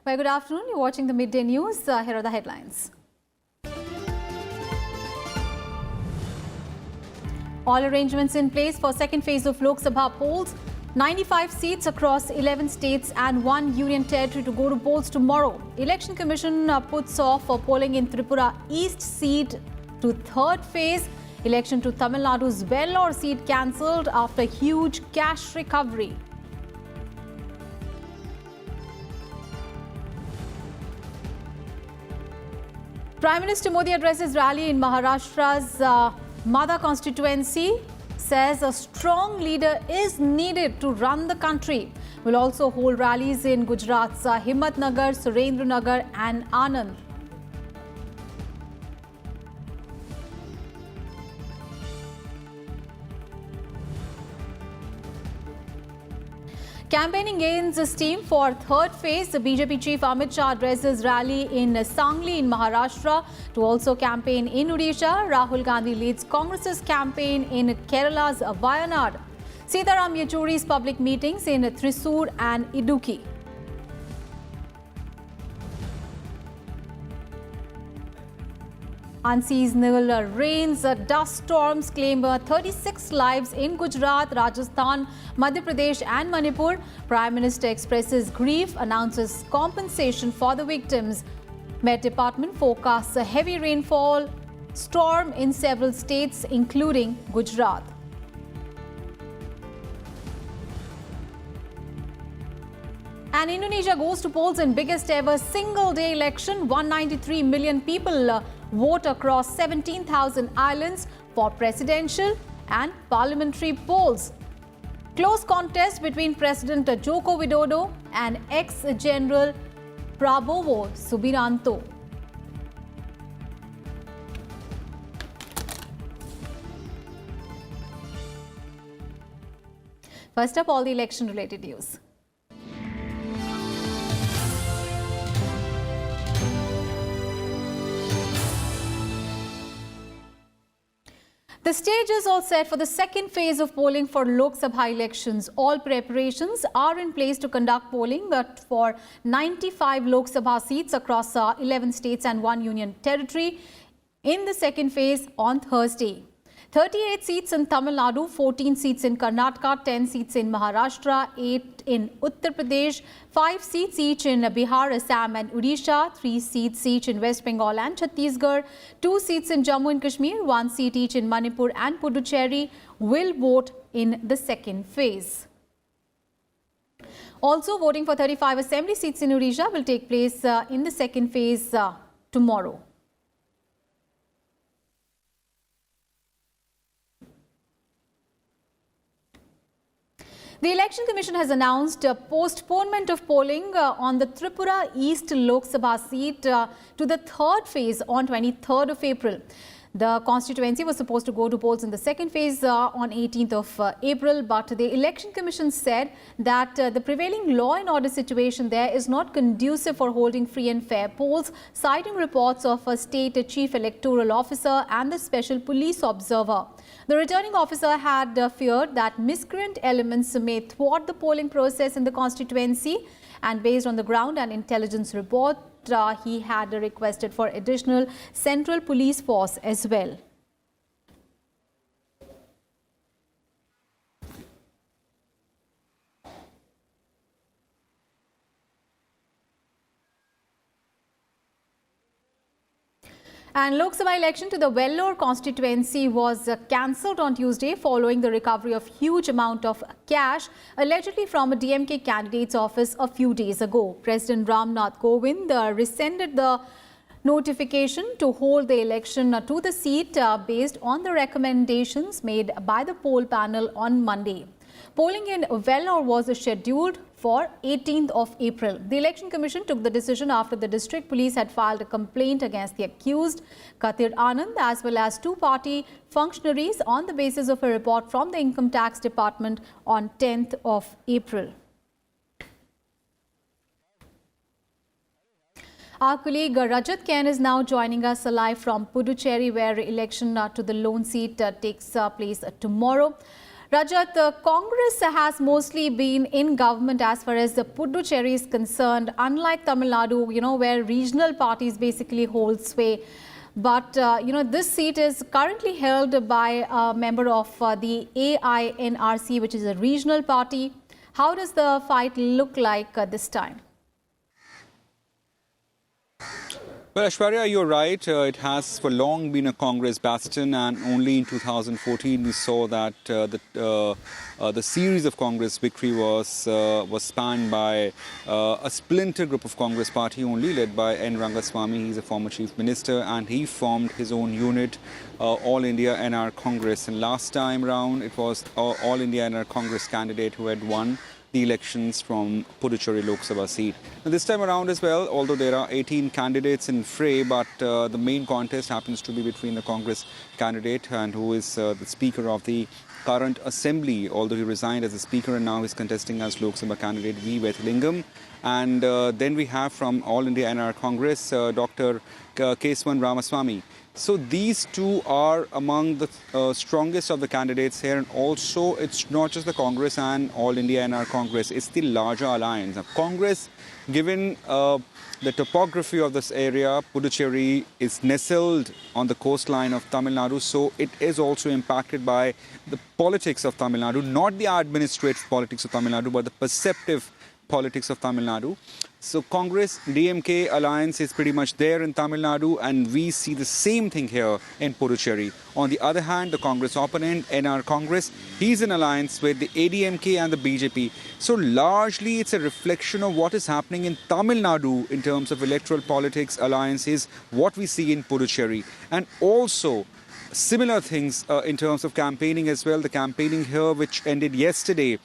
Well, good afternoon. You're watching the Midday News. Here are the headlines. All arrangements in place for second phase of Lok Sabha polls. 95 seats across 11 states and 1 union territory to go to polls tomorrow. Election Commission puts off for polling in Tripura East seat to third phase. Election to Tamil Nadu's Vellore seat cancelled after huge cash recovery. Prime Minister Modi addresses rally in Maharashtra's Mother constituency, says a strong leader is needed to run the country. Will also hold rallies in Gujarat's Himmatnagar, Surendranagar and Anand. Campaigning gains steam for third phase. The BJP chief Amit Shah addresses rally in Sangli in Maharashtra to also campaign in Odisha. Rahul Gandhi leads Congress's campaign in Kerala's Wayanad. Sitaram Yechury's public meetings in Thrissur and Idukki. Unseasonal rains, dust storms claim 36 lives in Gujarat, Rajasthan, Madhya Pradesh and Manipur. Prime Minister expresses grief, announces compensation for the victims. Met Department forecasts a heavy rainfall storm in several states, including Gujarat. And Indonesia goes to polls in biggest ever single-day election. 193 million people vote across 17,000 islands for presidential and parliamentary polls. Close contest between President Joko Widodo and ex-General Prabowo Subianto. First up, all the election-related news. The stage is all set for the second phase of polling for Lok Sabha elections. All preparations are in place to conduct polling for 95 Lok Sabha seats across 11 states and 1 union territory in the second phase on Thursday. 38 seats in Tamil Nadu, 14 seats in Karnataka, 10 seats in Maharashtra, 8 in Uttar Pradesh, 5 seats each in Bihar, Assam and Odisha, 3 seats each in West Bengal and Chhattisgarh, 2 seats in Jammu and Kashmir, 1 seat each in Manipur and Puducherry will vote in the second phase. Also, voting for 35 assembly seats in Odisha will take place in the second phase tomorrow. The Election Commission has announced a postponement of polling on the Tripura East Lok Sabha seat to the third phase on 23rd of April. The constituency was supposed to go to polls in the second phase on 18th of April, but the Election Commission said that the prevailing law and order situation there is not conducive for holding free and fair polls, citing reports of a state chief electoral officer and the special police observer. The returning officer had feared that miscreant elements may thwart the polling process in the constituency, and based on the ground and intelligence report, he had requested for additional central police force as well. And Lok Sabha election to the Vellore constituency was cancelled on Tuesday following the recovery of huge amount of cash allegedly from a DMK candidate's office a few days ago. President Ram Nath Kovind rescinded the notification to hold the election to the seat based on the recommendations made by the poll panel on Monday. Polling in Vellore was scheduled for 18th of April. The Election Commission took the decision after the district police had filed a complaint against the accused, Katir Anand, as well as 2 party functionaries on the basis of a report from the Income Tax Department on 10th of April. Our colleague Rajat Ken is now joining us live from Puducherry, where election to the lone seat takes place tomorrow. Rajat, Congress has mostly been in government as far as the Puducherry is concerned, unlike Tamil Nadu, where regional parties basically hold sway. But, this seat is currently held by a member of the AINRC, which is a regional party. How does the fight look like this time? Well, Aishwarya, you're right. It has for long been a Congress bastion, and only in 2014 we saw that the series of Congress victory was spanned by a splinter group of Congress party only, led by N. Rangaswamy. He's a former chief minister, and he formed his own unit, All India NR Congress. And last time round, it was All India NR Congress candidate who had won the elections from Puducherry Lok Sabha seat. Now, this time around as well, although there are 18 candidates in fray, but the main contest happens to be between the Congress candidate and who is the Speaker of the current Assembly, although he resigned as a Speaker and now he's contesting as Lok Sabha candidate V. Vethlingam. And then we have from All India NR Congress, Dr. Keswan Ramaswamy. So these two are among the strongest of the candidates here, and also it's not just the Congress and All India NR Congress, it's the larger alliance. Now, Congress, given the topography of this area, Puducherry is nestled on the coastline of Tamil Nadu, so it is also impacted by the politics of Tamil Nadu, not the administrative politics of Tamil Nadu, but the perceptive politics of Tamil Nadu. So Congress DMK alliance is pretty much there in Tamil Nadu, and we see the same thing here in Puducherry. On the other hand, the Congress opponent, NR Congress, he's in alliance with the ADMK and the BJP. So largely it's a reflection of what is happening in Tamil Nadu in terms of electoral politics, alliances, what we see in Puducherry. And also similar things in terms of campaigning as well. The campaigning here, which ended yesterday,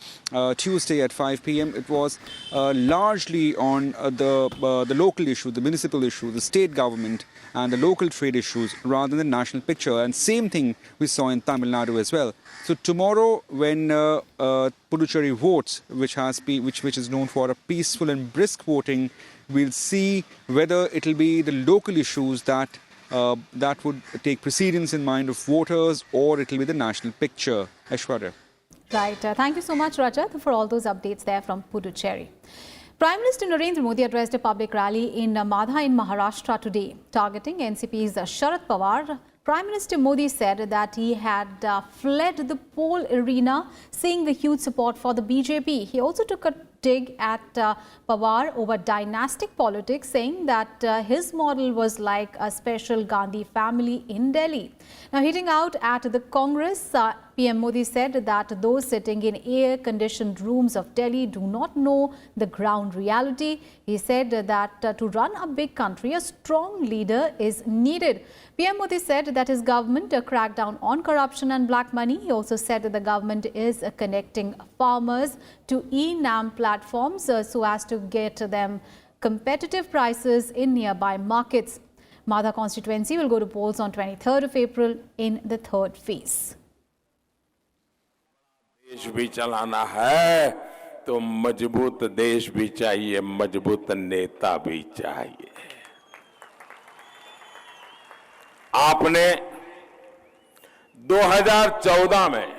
Tuesday at 5 p.m., it was largely on the local issue, the municipal issue, the state government and the local trade issues rather than the national picture. And same thing we saw in Tamil Nadu as well. So tomorrow, when Puducherry votes, which is known for a peaceful and brisk voting, we'll see whether it'll be the local issues that would take precedence in mind of voters, or it will be the national picture. Aishwarya. Right. Thank you so much, Rajat, for all those updates there from Puducherry. Prime Minister Narendra Modi addressed a public rally in Madha in Maharashtra today, targeting NCP's Sharad Pawar. Prime Minister Modi said that he had fled the poll arena, seeing the huge support for the BJP. He also took a dig at Pawar over dynastic politics, saying that his model was like a special Gandhi family in Delhi. Now, hitting out at the Congress, PM Modi said that those sitting in air-conditioned rooms of Delhi do not know the ground reality. He said that to run a big country, a strong leader is needed. PM Modi said that his government cracked down on corruption and black money. He also said that the government is connecting farmers to e-NAM platforms so as to get them competitive prices in nearby markets. Madha constituency will go to polls on 23rd of April in the third phase. देश भी चलाना है तो मजबूत देश भी चाहिए, मजबूत नेता भी चाहिए। आपने 2014 में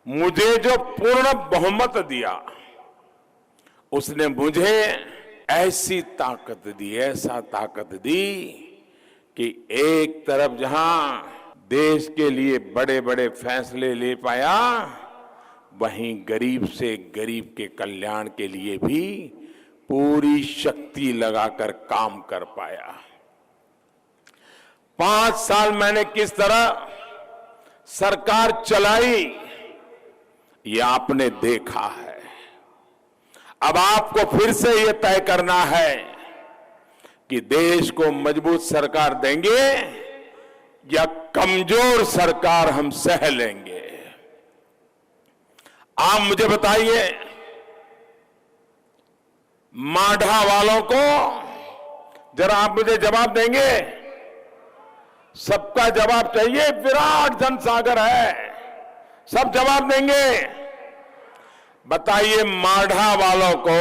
मुझे जो पूर्ण बहुमत दिया, उसने मुझे ऐसी ताकत दी, ऐसा ताकत दी कि एक तरफ जहां देश के लिए बड़े बड़े फैसले ले पाया, वहीं गरीब से गरीब के कल्याण के लिए भी पूरी शक्ति लगाकर काम कर पाया। 5 साल मैंने किस तरह सरकार चलाई, ये आपने देखा है। अब आपको फिर से ये तय करना है कि देश को मजबूत सरकार देंगे या कमजोर सरकार हम सह लेंगे। आप मुझे बताइए, माढ़ा वालों को जरा आप मुझे जवाब देंगे? सबका जवाब चाहिए, विराट जनसागर है, सब जवाब देंगे। बताइए, माढ़ा वालों को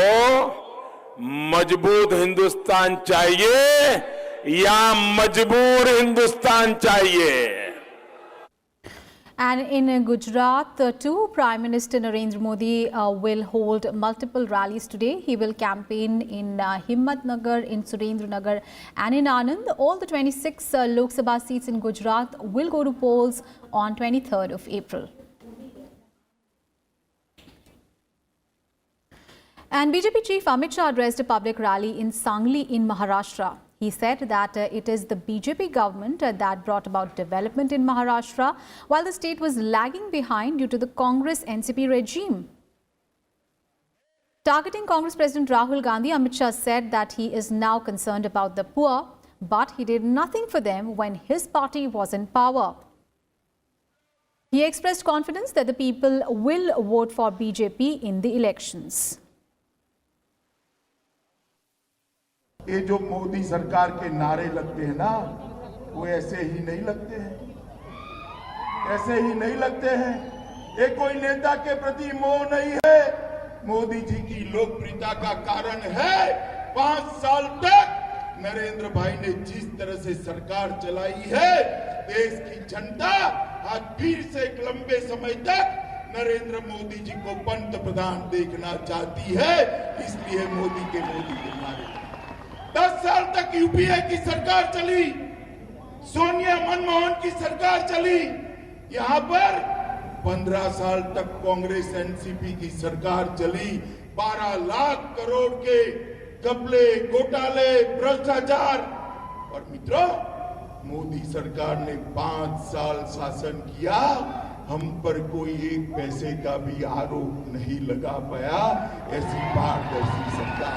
मजबूत हिंदुस्तान चाहिए या मजबूर हिंदुस्तान चाहिए? And in Gujarat, too, Prime Minister Narendra Modi will hold multiple rallies today. He will campaign in Himmatnagar, in Surendranagar and in Anand. All the 26 Lok Sabha seats in Gujarat will go to polls on 23rd of April. And BJP chief Amit Shah addressed a public rally in Sangli in Maharashtra. He said that it is the BJP government that brought about development in Maharashtra, while the state was lagging behind due to the Congress-NCP regime. Targeting Congress President Rahul Gandhi, Amit Shah said that he is now concerned about the poor, but he did nothing for them when his party was in power. He expressed confidence that the people will vote for BJP in the elections. ये जो मोदी सरकार के नारे लगते हैं ना, वो ऐसे ही नहीं लगते हैं, ऐसे ही नहीं लगते हैं। ये कोई नेता के प्रति मोह नहीं है, मोदी जी की लोकप्रियता का कारण है 5 साल तक नरेंद्र भाई ने जिस तरह से सरकार चलाई है, देश की जनता आज फिर से एक लंबे समय तक नरेंद्र मोदी जी को पंत प्रधान देखना चाहती है, इसलिए मोदी के नारे। 10 साल तक यूपीए की सरकार चली, सोनिया मनमोहन की सरकार चली, यहाँ पर 15 साल तक कांग्रेस एनसीपी की सरकार चली। 12 लाख करोड़ के घपले, घोटाले, भ्रष्टाचार। और मित्रों, मोदी सरकार ने 5 साल शासन किया, हम पर कोई एक पैसे का भी आरोप नहीं लगा पाया। ऐसी पारदर्शी सरकार।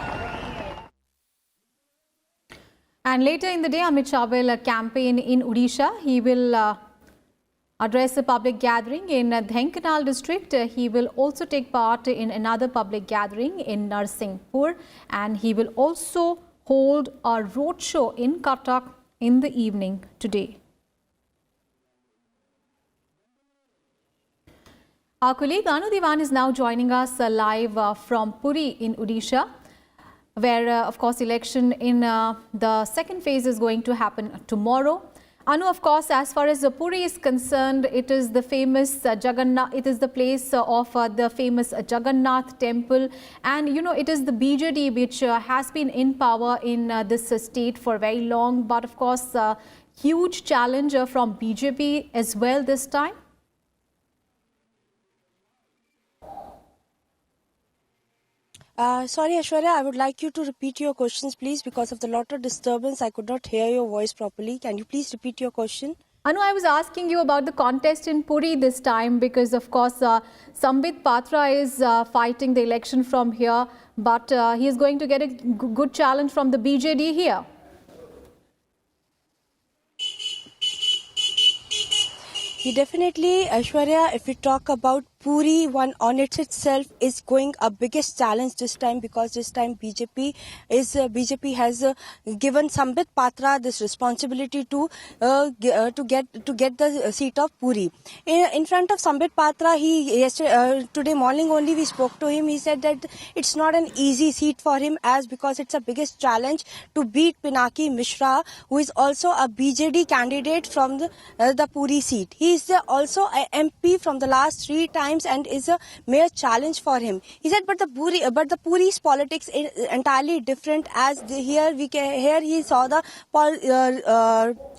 And later in the day, Amit Shah will campaign in Odisha. He will address a public gathering in Dhenkanal district. He will also take part in another public gathering in Narsinghpur, and he will also hold a roadshow in Cuttack in the evening today. Our colleague Anu Diwan is now joining us live from Puri in Odisha, where, of course, election in the second phase is going to happen tomorrow. Anu, of course, as far as Puri is concerned, it is the famous Jagannath, it is the place of the famous Jagannath temple. And, you know, it is the BJD which has been in power in this state for very long. But, of course, huge challenge from BJP as well this time. Sorry, Aishwarya, I would like you to repeat your questions, please. Because of the lot of disturbance, I could not hear your voice properly. Can you please repeat your question? Anu, I was asking you about the contest in Puri this time because, of course, Sambit Patra is fighting the election from here, but he is going to get a good challenge from the BJD here. Definitely, Aishwarya, if we talk about Puri, one on it itself is going a biggest challenge this time, because this time BJP has given Sambit Patra this responsibility to get the seat of Puri. In front of Sambit Patra, today morning only we spoke to him. He said that it's not an easy seat for him, because it's a biggest challenge to beat Pinaki Mishra, who is also a BJD candidate from the Puri seat. He is also an MP from the last 3 times and is a mere challenge for him. He said, but the Puri's politics is entirely different, as here he saw the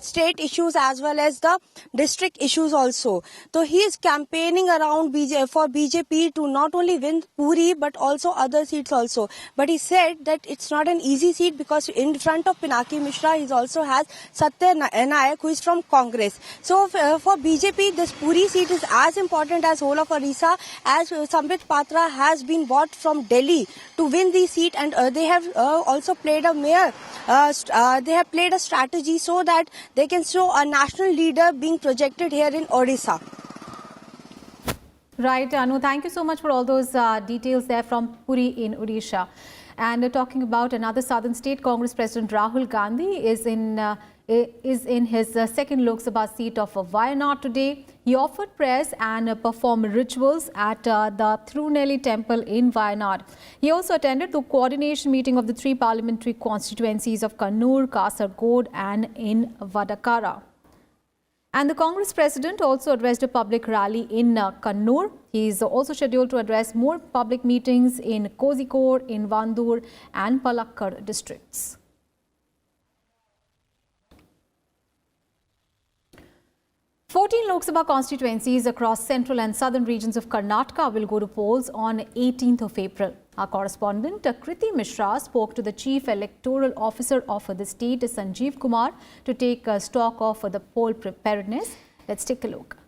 state issues as well as the district issues also. So he is campaigning around for BJP to not only win Puri but also other seats also. But he said that it's not an easy seat, because in front of Pinaki Mishra he also has Satya Nayak, who is from Congress. So for BJP, this Puri seat is as important as whole of Orissa, as Sambit Patra has been bought from Delhi to win the seat, and they have also played a strategy so that they can show a national leader being projected here in Orissa. Right, Anu, thank you so much for all those details there from Puri in Odisha. And talking about another southern state, Congress President Rahul Gandhi is in his second Lok Sabha seat of Wayanad today. He offered prayers and performed rituals at the Thirunelli temple in Wayanad. He also attended the coordination meeting of the 3 parliamentary constituencies of Kannur, Kasaragod and in Vadakara. And the Congress president also addressed a public rally in Kannur. He is also scheduled to address more public meetings in Kozhikode, in Vandur and Palakkad districts. Fourteen Lok Sabha constituencies across central and southern regions of Karnataka will go to polls on 18th of April. Our correspondent Amit Shah spoke to the Chief Electoral Officer of the state, Sanjeev Kumar, to take stock of the poll preparedness. Let's take a look.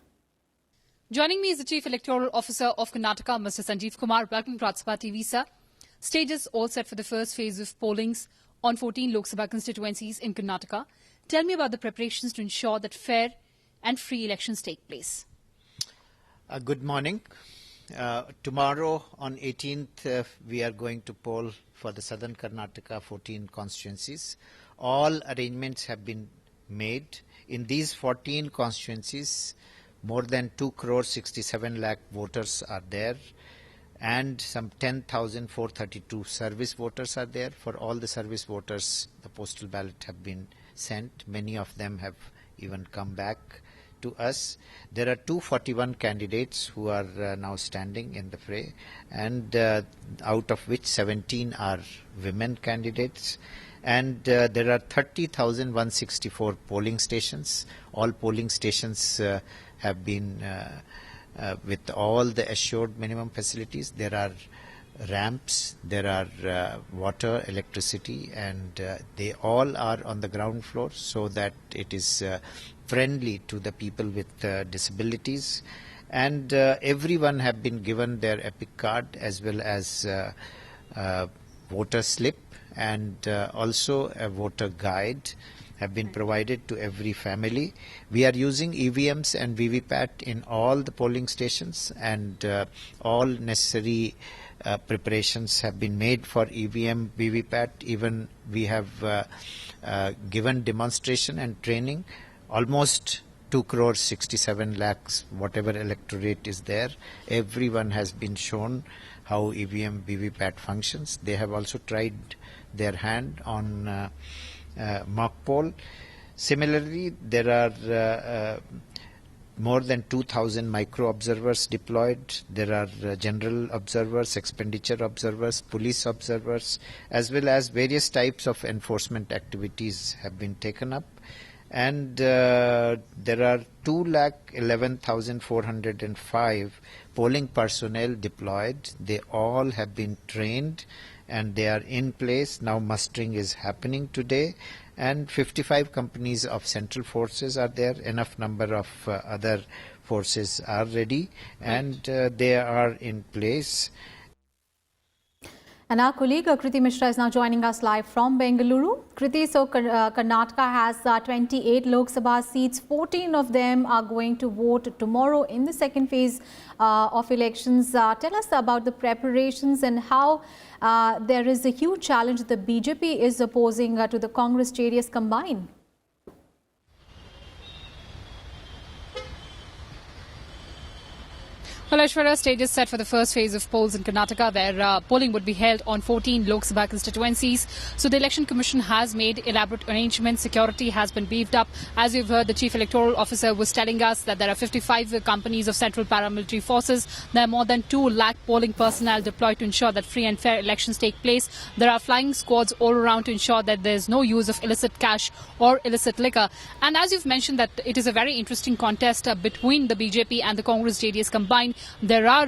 Joining me is the Chief Electoral Officer of Karnataka, Mr. Sanjeev Kumar. Welcome to Rajya TV, sir. Stage is all set for the first phase of pollings on 14 Lok Sabha constituencies in Karnataka. Tell me about the preparations to ensure that fair and free elections take place. Good morning. Tomorrow on 18th, we are going to poll for the southern Karnataka 14 constituencies. All arrangements have been made. In these 14 constituencies, more than 2 crore 67 lakh voters are there, and some 10,432 service voters are there. For all the service voters, the postal ballot have been sent. Many of them have even come back to us. There are 241 candidates who are now standing in the fray, and out of which 17 are women candidates. And there are 30,164 polling stations. All polling stations have been with all the assured minimum facilities. There are ramps, there are water, electricity, and they all are on the ground floor so that it is friendly to the people with disabilities. And everyone have been given their EPIC card as well as voter slip, and also a voter guide have been provided to every family. We are using EVMs and VVPAT in all the polling stations, and all necessary preparations have been made for EVM, VVPAT. Even we have given demonstration and training. Almost 2 crore 67 lakhs, whatever electorate is there, everyone has been shown how EVM, VVPAT functions. They have also tried their hand on mock poll. Similarly, there are more than 2,000 micro observers deployed. There are general observers, expenditure observers, police observers, as well as various types of enforcement activities have been taken up. And there are 2,11,405 polling personnel deployed. They all have been trained and they are in place. Now mustering is happening today, and 55 companies of central forces are there. Enough number of other forces are ready, and they are in place. And our colleague Amit Shah is now joining us live from Bengaluru. Kriti, so Karnataka has 28 Lok Sabha seats. 14 of them are going to vote tomorrow in the second phase of elections. Tell us about the preparations and how there is a huge challenge the BJP is opposing to the Congress-JDS combine. Well, Aishwarya, stage is set for the first phase of polls in Karnataka, where polling would be held on 14 Lok Sabha constituencies. So the Election Commission has made elaborate arrangements. Security has been beefed up. As you've heard, the Chief Electoral Officer was telling us that there are 55 companies of central paramilitary forces. There are more than 2 lakh polling personnel deployed to ensure that free and fair elections take place. There are flying squads all around to ensure that there's no use of illicit cash or illicit liquor. And as you've mentioned, that it is a very interesting contest between the BJP and the Congress-JDS combined. There are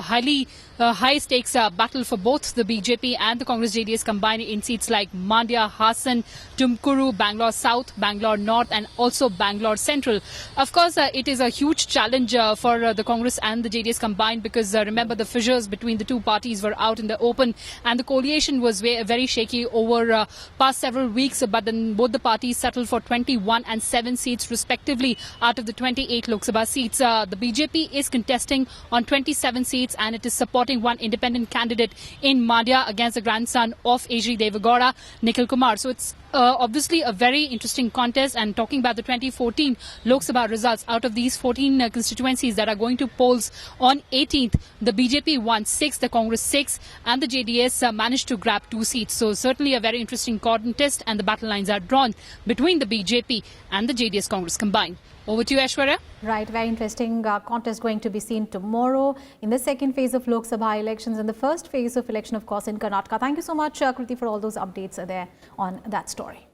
high stakes battle for both the BJP and the Congress-JDS combined in seats like Mandya, Hassan, Tumkuru, Bangalore South, Bangalore North, and also Bangalore Central. Of course, it is a huge challenge for the Congress and the JDS combined, because remember, the fissures between the two parties were out in the open, and the coalition was very shaky over past several weeks. But then both the parties settled for 21 and 7 seats respectively out of the 28 Lok Sabha seats. The BJP is contesting on 27 seats, and it is supporting one independent candidate in Mandya against the grandson of AG Devagowda, Nikhil Kumar. So it's obviously a very interesting contest, and talking about the 2014 Lok Sabha results, out of these 14 constituencies that are going to polls on 18th, the BJP won 6, the Congress 6, and the JDS managed to grab 2 seats. So certainly a very interesting contest, and the battle lines are drawn between the BJP and the JDS Congress combined. Over to you, Aishwarya. Right, very interesting contest going to be seen tomorrow in the second phase of Lok Sabha elections and the first phase of election, of course, in Karnataka. Thank you so much, Kriti, for all those updates there on that story.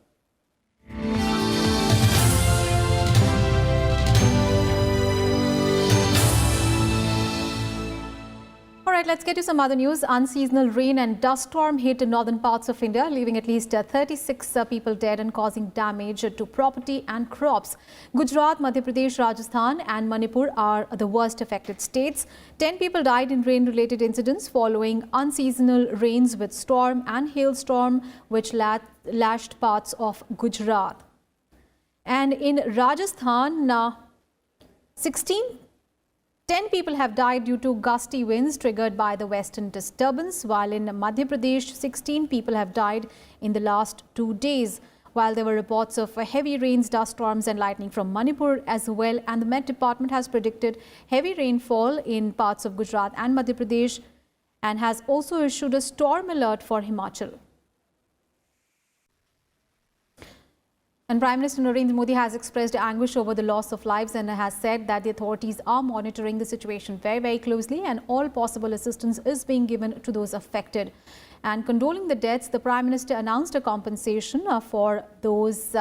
All right, let's get to some other news. Unseasonal rain and dust storm hit northern parts of India, leaving at least 36 people dead and causing damage to property and crops. Gujarat, Madhya Pradesh, Rajasthan and Manipur are the worst affected states. 10 people died in rain-related incidents following unseasonal rains with storm and hailstorm, which lashed parts of Gujarat. And in Rajasthan, 10 people have died due to gusty winds triggered by the western disturbance, while in Madhya Pradesh, 16 people have died in the last 2 days. While there were reports of heavy rains, dust storms and lightning from Manipur as well, and the Met Department has predicted heavy rainfall in parts of Gujarat and Madhya Pradesh and has also issued a storm alert for Himachal. And Prime Minister Narendra Modi has expressed anguish over the loss of lives and has said that the authorities are monitoring the situation very, very closely and all possible assistance is being given to those affected. And condoling the deaths, the Prime Minister announced a compensation for those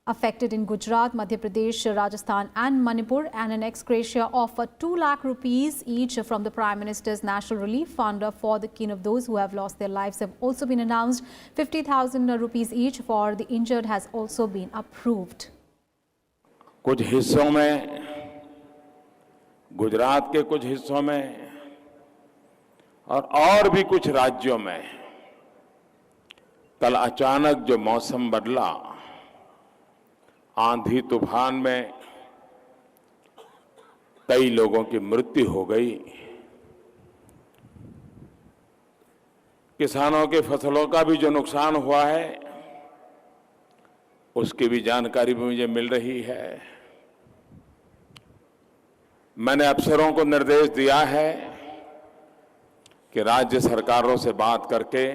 affected in Gujarat, Madhya Pradesh, Rajasthan and Manipur, and an ex gratia of 2 lakh rupees each from the Prime Minister's National Relief Fund for the kin of those who have lost their lives have also been announced. 50,000 rupees each for the injured has also been approved. कुछ हिस्सों में, गुजरात के कुछ हिस्सों में और भी कुछ राज्यों में कल अचानक जो मौसम बदला, आंधी तूफान में कई लोगों की मृत्यु हो गई। किसानों के फसलों का भी जो नुकसान हुआ है उसकी भी जानकारी भी मुझे मिल रही है। मैंने अफसरों को निर्देश दिया है कि राज्य सरकारों से बात करके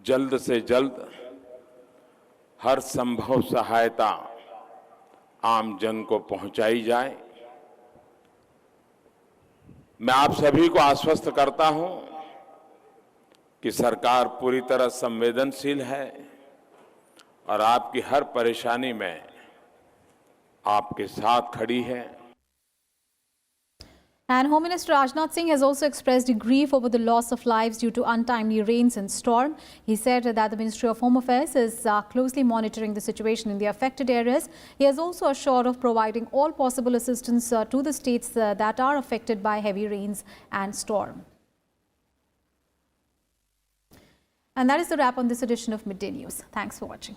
जल्द से जल्द हर संभव सहायता आम जन को पहुंचाई जाए। मैं आप सभी को आश्वस्त करता हूं कि सरकार पूरी तरह संवेदनशील है और आपकी हर परेशानी में आपके साथ खड़ी है। And Home Minister Rajnath Singh has also expressed grief over the loss of lives due to untimely rains and storm. He said that the Ministry of Home Affairs is closely monitoring the situation in the affected areas. He has also assured of providing all possible assistance to the states that are affected by heavy rains and storm. And that is the wrap on this edition of Midday News. Thanks for watching.